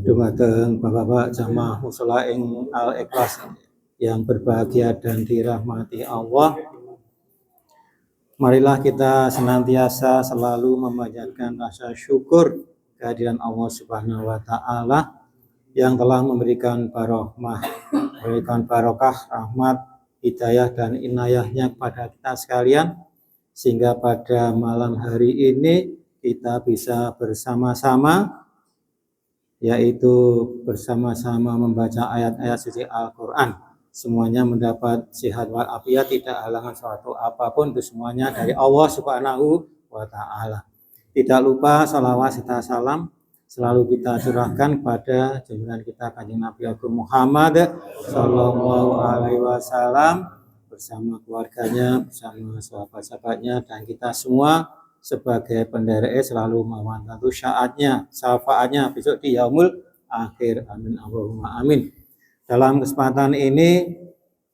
Dumateng Bapak-bapak jamaah mushola ing Al-Ikhlas yang berbahagia dan dirahmati Allah. Marilah kita senantiasa selalu memanjatkan rasa syukur kehadiran Allah Subhanahu wa taala yang telah memberikan barokah, rahmat, hidayah dan inayahnya kepada kita sekalian, sehingga pada malam hari ini kita bisa bersama-sama, yaitu bersama-sama membaca ayat-ayat suci Al-Quran. Semuanya mendapat sehat walafiat, tidak halangan suatu apapun, itu semuanya dari Allah Subhanahu wa taala. Tidak lupa salawat serta salam selalu kita curahkan kepada junjungan kita Kanjeng Nabi Agung Muhammad sallallahu alaihi wasallam bersama keluarganya, bersama sahabat-sahabatnya, dan kita semua sebagai penderek selalu memantau syafaatnya besok di yaumul akhir. Amin Allahumma amin. Dalam kesempatan ini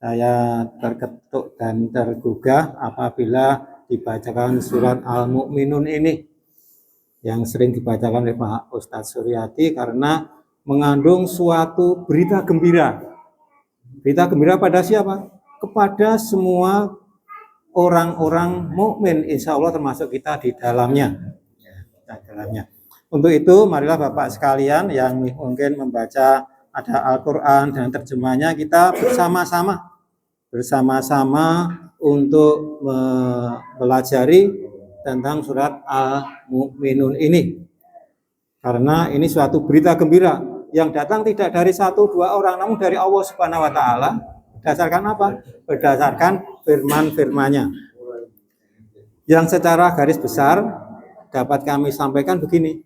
saya terketuk dan tergugah apabila dibacakan surat Al-Mu'minun ini yang sering dibacakan oleh Pak Ustadz Suryati karena mengandung suatu berita gembira. Berita gembira pada siapa? Kepada semua orang-orang mukmin, insya Allah termasuk kita di dalamnya. Untuk itu, marilah Bapak sekalian yang mungkin membaca ada Al-Quran dan terjemahnya, kita bersama-sama untuk mempelajari tentang surat Al-Mu'minun ini. Karena ini suatu berita gembira yang datang tidak dari satu dua orang, namun dari Allah Subhanahu wa taala. Berdasarkan apa? Berdasarkan firman-firmannya. Yang secara garis besar dapat kami sampaikan begini.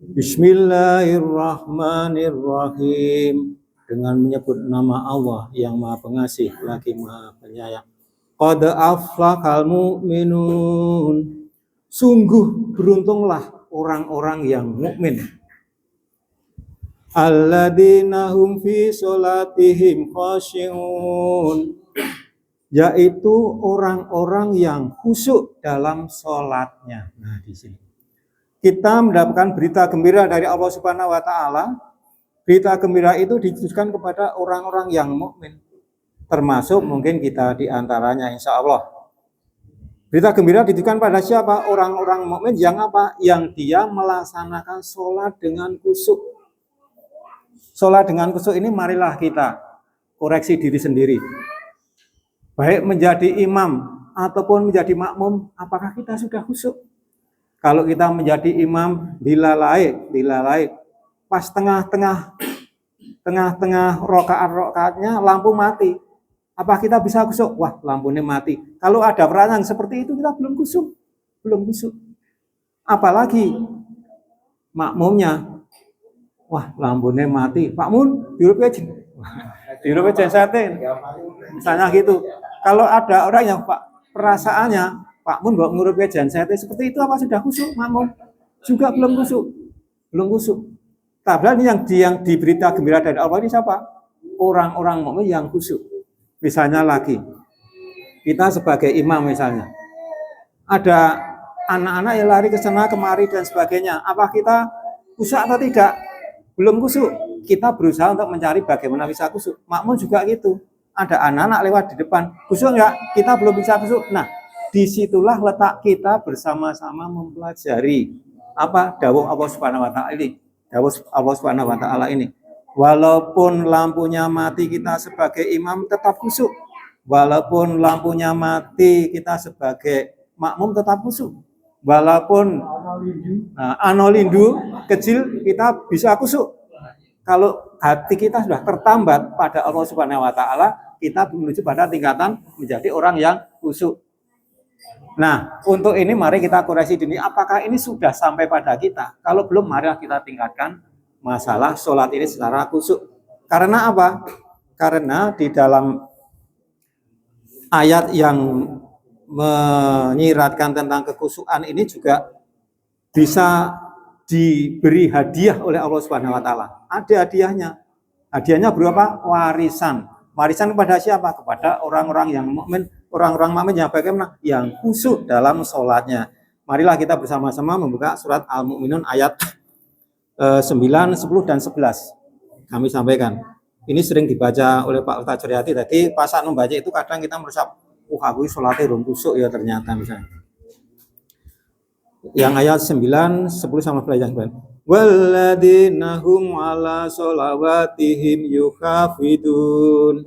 Bismillahirrahmanirrahim. Dengan menyebut nama Allah yang Maha Pengasih lagi Maha Penyayang. Qad aflahal mu'minun. Sungguh beruntunglah orang-orang yang mukmin. Alladzina hum fi sholatihim khashi'un, yaitu orang-orang yang khusyuk dalam sholatnya. Nah, di sini kita mendapatkan berita gembira dari Allah Subhanahu wa taala. Berita gembira itu ditujukan kepada orang-orang yang mukmin, termasuk mungkin kita di antaranya insya Allah. Berita gembira ditujukan pada siapa? Orang-orang mukmin yang apa? Yang dia melaksanakan sholat dengan khusyuk. Sholat dengan khusyuk ini marilah kita koreksi diri sendiri. Baik menjadi imam ataupun menjadi makmum, apakah kita sudah khusyuk? Kalau kita menjadi imam dilalai, pas tengah-tengah rokaatnya lampu mati. Apa kita bisa khusyuk? Wah, lampunya mati. Kalau ada perasaan seperti itu kita belum khusyuk. Apalagi makmumnya. Wah, lampunya mati. Pak Mun, dirupnya jensetin. Misalnya gitu. Kalau ada orang yang perasaannya, Pak Mun bawa ngurupnya jensetin seperti itu, apa sudah khusyuk makmum? Juga belum khusyuk. Tapi yang diberita gembira dari Allah ini siapa? Orang-orang mukmin yang khusyuk. Misalnya lagi, kita sebagai imam misalnya, ada anak-anak yang lari ke sana kemari dan sebagainya. Apa kita khusyuk atau tidak? Belum khusyuk. Kita berusaha untuk mencari bagaimana bisa khusyuk. Makmum juga gitu. Ada anak-anak lewat di depan. Khusyuk enggak? Kita belum bisa khusyuk. Nah, disitulah letak kita bersama-sama mempelajari apa dawuh Allah Subhanahu wa taala ini. Dawuh Allah Subhanahu wa taala ini. Walaupun lampunya mati, kita sebagai imam tetap khusyuk. Walaupun lampunya mati, kita sebagai makmum tetap khusyuk. Walaupun anolindu kecil, kita bisa khusyuk. Kalau hati kita sudah tertambat pada Allah Subhanahu wa taala, kita menuju pada tingkatan menjadi orang yang khusyuk. Nah, untuk ini mari kita koreksi diri, apakah ini sudah sampai pada kita? Kalau belum, mari kita tingkatkan masalah sholat ini secara khusyuk. Karena apa? Karena di dalam ayat yang menyiratkan tentang kekhusyukan ini juga bisa diberi hadiah oleh Allah Subhanahu wa taala. Ada hadiahnya. Hadiahnya berapa? Warisan. Warisan kepada siapa? Kepada orang-orang yang mukmin, orang-orang mukmin yang bagaimana? Yang khusyuk dalam sholatnya. marilah kita bersama-sama membuka surat Al-Mu'minun ayat 9, 10, dan 11. Kami sampaikan. Ini sering dibaca oleh Pak Ustaz Suryati. Tadi pas saat membaca itu kadang kita merasa, aku sholatnya rung kusuk ya ternyata misalnya. Yang ayat 9, 10 sama 11. Walladzina hum ala sholawatihim yuhafidun.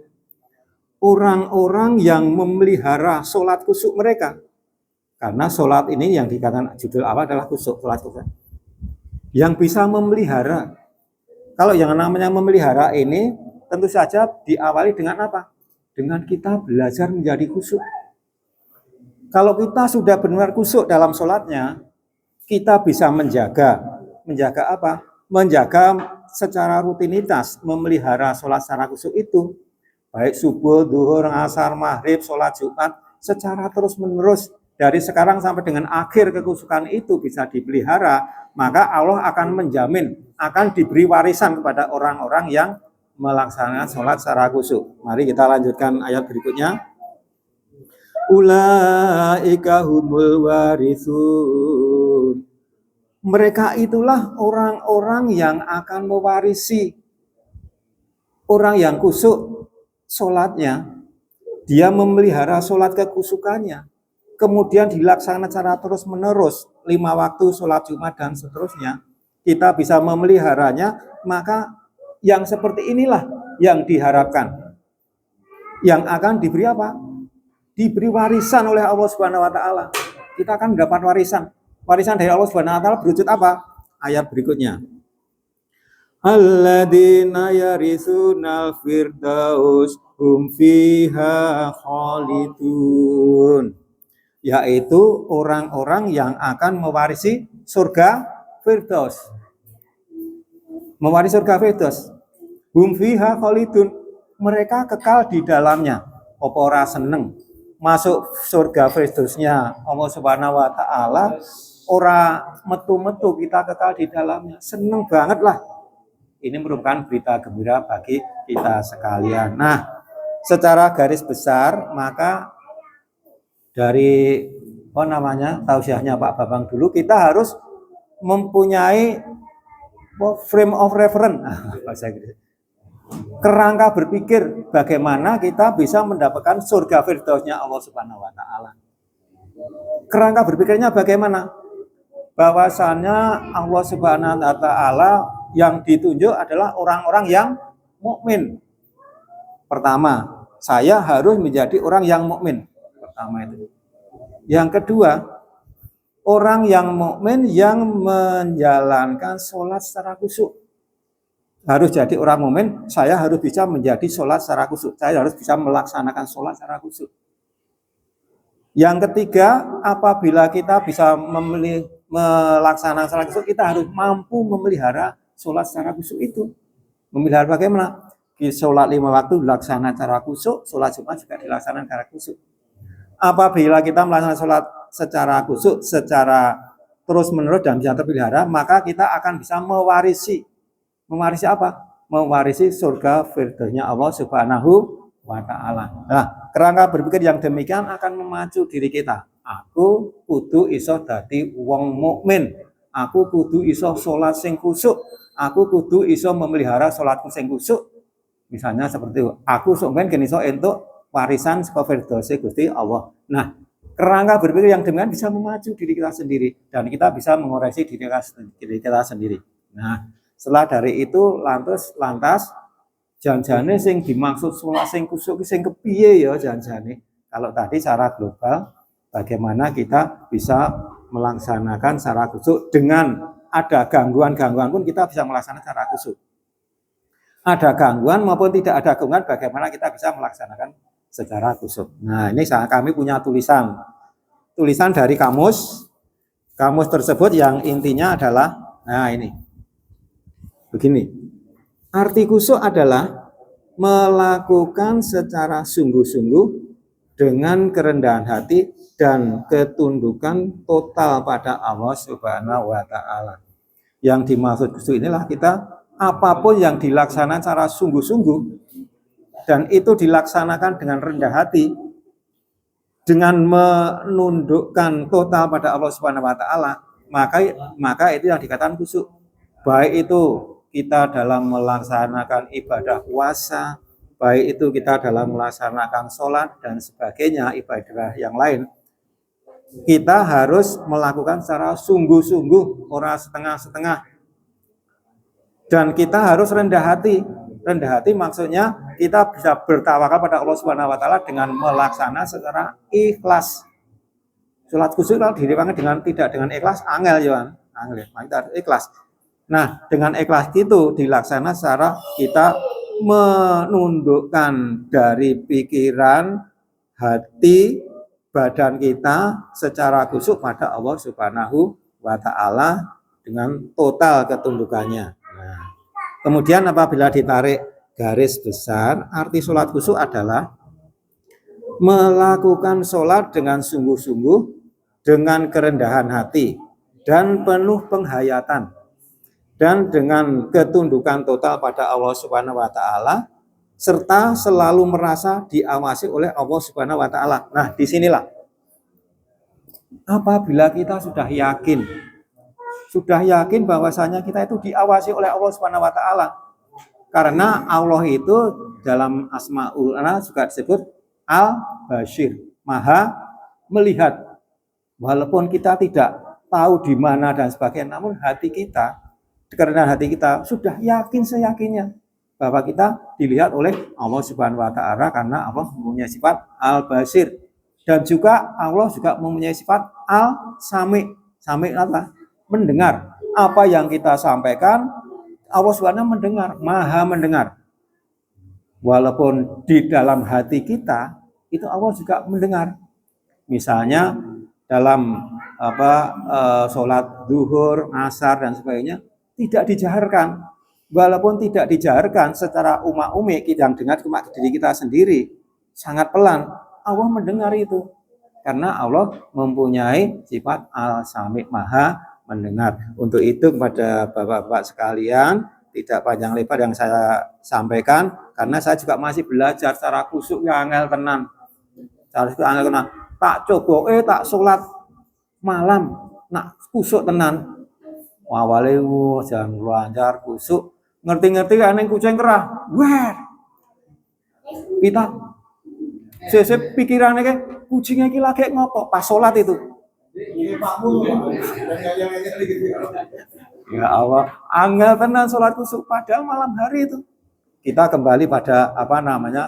Orang-orang yang memelihara sholat kusuk mereka. Karena sholat ini yang dikatakan judul awal adalah kusuk, sholat kusuk. Yang bisa memelihara. Kalau yang namanya memelihara ini tentu saja diawali dengan apa? Dengan kita belajar menjadi kusuk. Kalau kita sudah benar kusuk dalam sholatnya, kita bisa menjaga apa? Menjaga secara rutinitas, memelihara sholat secara kusuk itu. Baik subuh, duhur, asar, maghrib, sholat Jumat, secara terus-menerus. Dari sekarang sampai dengan akhir kekusukan itu bisa dipelihara, maka Allah akan menjamin, akan diberi warisan kepada orang-orang yang melaksanakan sholat secara kusuk. Mari kita lanjutkan ayat berikutnya. Ulaika humul warisun. Mereka itulah orang-orang yang akan mewarisi. Orang yang kusuk sholatnya, dia memelihara sholat kekusukannya. Kemudian dilaksanakan secara terus-menerus, 5 waktu sholat Jumat dan seterusnya, kita bisa memeliharanya, maka yang seperti inilah yang diharapkan. Yang akan diberi apa? Diberi warisan oleh Allah Subhanahu wa taala. Kita akan mendapat warisan. Warisan dari Allah Subhanahu wa taala berwujud apa? Ayat berikutnya. Alladzina yarisunal firdaus hum fiha khalidun. Yaitu orang-orang yang akan mewarisi surga Firdaus. Mewarisi surga Firdaus. Hum fiha khalidun. Mereka kekal di dalamnya. Apa ora seneng masuk surga Firdausnya Allah Subhanahu wa taala, ora metu-metu kita kekal di dalamnya. Seneng banget lah. Ini merupakan berita gembira bagi kita sekalian. Nah, secara garis besar maka dari tausiahnya Pak Babang dulu, kita harus mempunyai frame of reference, kerangka berpikir bagaimana kita bisa mendapatkan surga firdausnya Allah Subhanahu wa taala. Kerangka berpikirnya bagaimana? Bahwasannya Allah Subhanahu wa taala yang ditunjuk adalah orang-orang yang mukmin. Pertama, saya harus menjadi orang yang mukmin. Pertama itu. Yang kedua, orang yang mukmin yang menjalankan sholat secara khusyuk. Harus jadi orang mukmin, saya harus bisa menjadi sholat secara khusyuk. Saya harus bisa melaksanakan sholat secara khusyuk. Yang ketiga, apabila kita bisa melaksanakan sholat khusyuk, kita harus mampu memelihara sholat secara khusyuk itu. Memelihara bagaimana? Sholat 5 waktu dilaksanakan secara khusyuk, sholat Jumat juga dilaksanakan secara khusyuk. Apabila kita melaksanakan sholat secara khusyuk, secara terus-menerus dan bisa terpelihara, maka kita akan bisa mewarisi apa? Mewarisi surga firdausnya Allah Subhanahu wa taala. Nah, kerangka berpikir yang demikian akan memacu diri kita. Aku kudu iso dadi wong mukmin. Aku kudu iso sholat sing khusyuk. Aku kudu iso memelihara sholatku sing khusyuk. Misalnya seperti itu. Aku sok ben iso entuk warisan saka firdaus Gusti Allah. Nah, kerangka berpikir yang demikian bisa memacu diri kita sendiri dan kita bisa mengoreksi diri kita sendiri. Nah, setelah dari itu lantas janjane sing dimaksud sholat sing khusyuk sing kepiye ya janjane. Kalau tadi secara global bagaimana kita bisa melaksanakan secara khusyuk dengan ada gangguan-gangguan pun kita bisa melaksanakan secara khusyuk. Ada gangguan maupun tidak ada gangguan bagaimana kita bisa melaksanakan secara khusyuk. Nah, ini kami punya tulisan dari kamus tersebut yang intinya adalah, nah ini, begini, arti khusyuk adalah melakukan secara sungguh-sungguh dengan kerendahan hati dan ketundukan total pada Allah Subhanahu wa taala. Yang dimaksud khusyuk inilah kita apapun yang dilaksanakan secara sungguh-sungguh dan itu dilaksanakan dengan rendah hati, dengan menundukkan total pada Allah Subhanahu wa taala, maka itu yang dikatakan khusyuk. Baik itu kita dalam melaksanakan ibadah puasa, baik itu kita dalam melaksanakan sholat dan sebagainya, ibadah yang lain, kita harus melakukan secara sungguh-sungguh, orang setengah-setengah. Dan kita harus rendah hati. Rendah hati maksudnya kita bisa bertawakal pada Allah Subhanahu wa taala dengan melaksanakan secara ikhlas. Salat khusyuk kalau direwangi tidak dengan ikhlas angel ya, angel. Kita ikhlas. Nah, dengan ikhlas itu dilaksanakan secara kita menundukkan dari pikiran, hati, badan kita secara khusyuk pada Allah Subhanahu wa taala dengan total ketundukannya. Nah, kemudian apabila ditarik garis besar, arti sholat khusyuk adalah melakukan sholat dengan sungguh-sungguh, dengan kerendahan hati, dan penuh penghayatan, dan dengan ketundukan total pada Allah Subhanahu wa taala, serta selalu merasa diawasi oleh Allah Subhanahu wa taala. Nah, disinilah apabila kita sudah yakin bahwasanya kita itu diawasi oleh Allah Subhanahu wa taala. Karena Allah itu dalam Asmaul Husna juga disebut Al-Bashir, Maha melihat. Walaupun kita tidak tahu di mana dan sebagainya, namun hati kita, karena hati kita sudah yakin seyakinnya bahwa kita dilihat oleh Allah Subhanahu wa taala, karena Allah mempunyai sifat Al-Bashir. Dan juga Allah juga mempunyai sifat Al-Sami. Sami apa? Mendengar. Apa yang kita sampaikan, Allah Subhanahu mendengar, Maha mendengar. Walaupun di dalam hati kita itu Allah juga mendengar. Misalnya dalam sholat zuhur, asar dan sebagainya tidak dijaharkan. Walaupun tidak dijaharkan secara umum yang dengar cuma diri kita sendiri, sangat pelan, Allah mendengar itu. Karena Allah mempunyai sifat Al-Sami, Maha mendengar. Untuk itu kepada bapak-bapak sekalian, tidak panjang lebar yang saya sampaikan, karena saya juga masih belajar secara khusyuk yang angel tenan. Tak coba tak sholat malam, nak khusyuk tenan. Awale jangan lancar khusyuk, ngerti-ngerti aneh kucing kerah. Wah. Kita sesep pikirannya kayak kucingnya iki lagi ngopo pas sholat itu. Ya Allah, angel tenan sholat khusyuk padahal malam hari itu. Kita kembali pada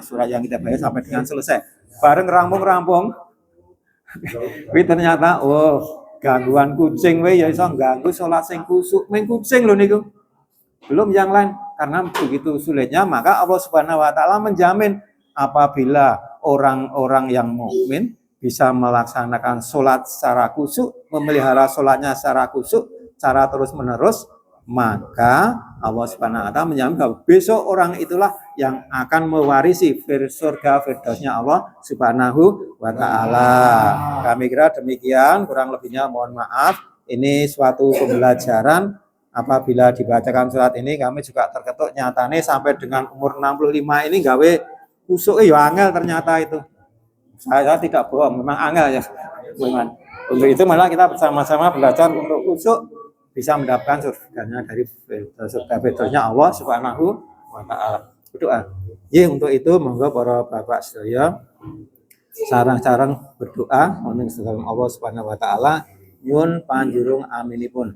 surat yang kita baca sampai dengan selesai. Bareng rampung-rampung. Tapi ternyata gangguan kucing ya iso ganggu sholat sing khusyuk. Meng kucing lho niku. Belum yang lain, karena begitu sulitnya maka Allah Subhanahu wa taala menjamin apabila orang-orang yang mukmin bisa melaksanakan sholat secara khusyuk, memelihara sholatnya secara khusyuk, secara terus-menerus, maka Allah Subhanahu wa taala menjamin bahwa besok orang itulah yang akan mewarisi surga firdausnya Allah Subhanahu wa taala. Kami kira demikian, kurang lebihnya mohon maaf. Ini suatu pembelajaran. Apabila dibacakan surat ini kami juga terketuk nyatane sampai dengan umur 65 ini gawe khusyuk ya angel ternyata itu. Saya tidak bohong, memang angel ya. Untuk itu malah kita bersama-sama belajar untuk khusyuk bisa mendapatkan surganya dari surga firdausnya Allah Subhanahu wa taala. Berdoa. Ya, untuk itu monggo para bapak sedaya sarang-sarang berdoa untuk Allah Subhanahu wa taala nyuwun panjurung aminipun.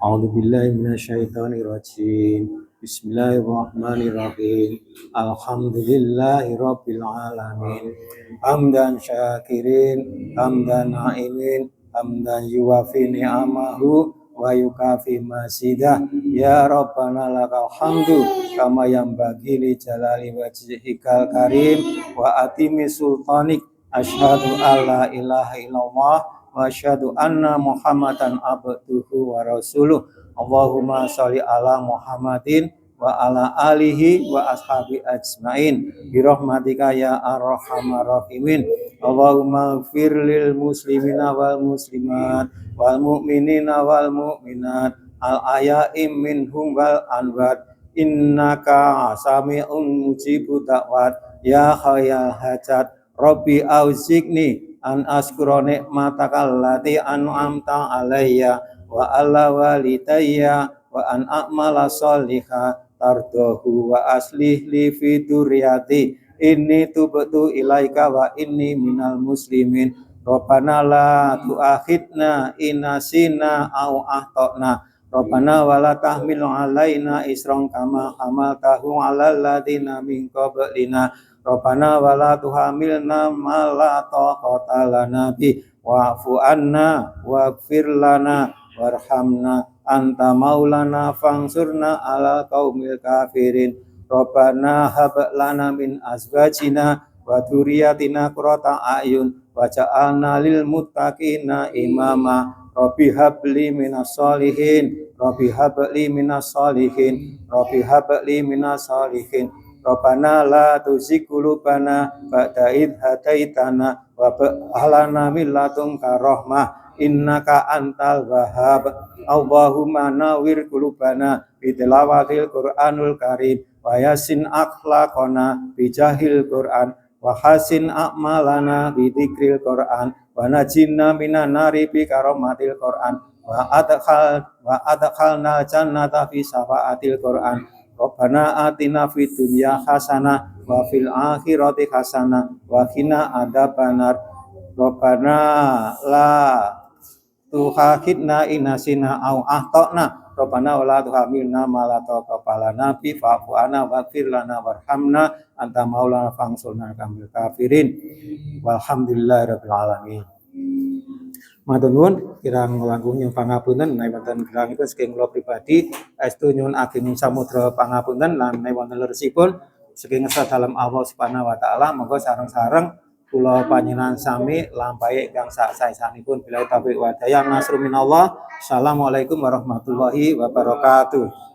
A'udzubillahi minasyaitonirrajim. Bismillahirrahmanirrahim. Alhamdulillahirabbil alamin. Hamdan syakirin, hamdan na'imin, hamdan yuwafi ni'amahu wa yukafi masidah. Ya Rabbana lakal hamdu kama yanbaghi li jalali wajhikal karim wa atimi sultanik. Asyhadu alla ilaha illallah wa asyhadu anna Muhammadan abduhu wa rasuluh. Allahumma sholli ala Muhammadin wa ala alihi wa ashabi ajmain bi rahmatika ya arhamar rahimin. Allahumma ighfir lil muslimina wal muslimat wal mu'minina wal mu'minat al ayaim minhum wal anwat innaka sami'un mujibud da'wat ya khayal hajat Rabbi ausikni an askura nikmataka allati an'amta alayya wa ala walidayya wa an a'mala sholiha tardahu wa aslih li fi dzurriyyati inni tubtu ilaika wa inni minal muslimin. Rabbana la tu'akhidna in nasina aw akhtana. Rabbana wala tahmil alaina isran kama hamaltahu alal ladzina min qablina. Rabbana wala tuhamilna ma la taqata lana bi wa'fu anna waghfir lana warhamna anta maulana fangsurna ala qaumil kafirin. Rabbana hab lana min azwajina wa dzurriyyatina qurrata a'yun waj'alna lil muttaqina imama. Rabbi habli minas solihin, Rabbi habli minas solihin, Rabbi habli minas solihin. Rabbana la tuzigh qulubana ba'da idh hadaitana wa hab lana min ladunka rahmah innaka antal wahhab. Allahumma nawwir qulubana bi tilawatil Qur'anul Karim wa yasin akhlaqana bi jahil Qur'an wa hasin a'malana bi dzikril Qur'an wa najinna minan nari bi karamatil Qur'an wa adkhalna jannata fi syafaatil Qur'an. Rabbana atina fid dunya hasanah wa fil akhirati hasanah wa qina adzabannar. Rabbana la tuhakhidna in nasina aw akhtana. Rabbana wala tuhamilna ma la taqata lana bi fa'fu anna waghfir lana warhamna anta maulana fangsurna kamil kafirin. Walhamdulillahirabbil alamin. Matur nuwun kirang langkung nyuwun pangapunten menawi wonten kirangipun saking kula pribadi estu nyuwun ageng samudra pangapunten lan menawi wonten leresipun saking sadalem Allah Subhanahu wa taala monggo sareng-sareng kula panjenengan sami lampahi ingkang sak-saesanipun bila taufiq wa hidayah nasrul minallah. Assalamualaikum warahmatullahi wabarakatuh.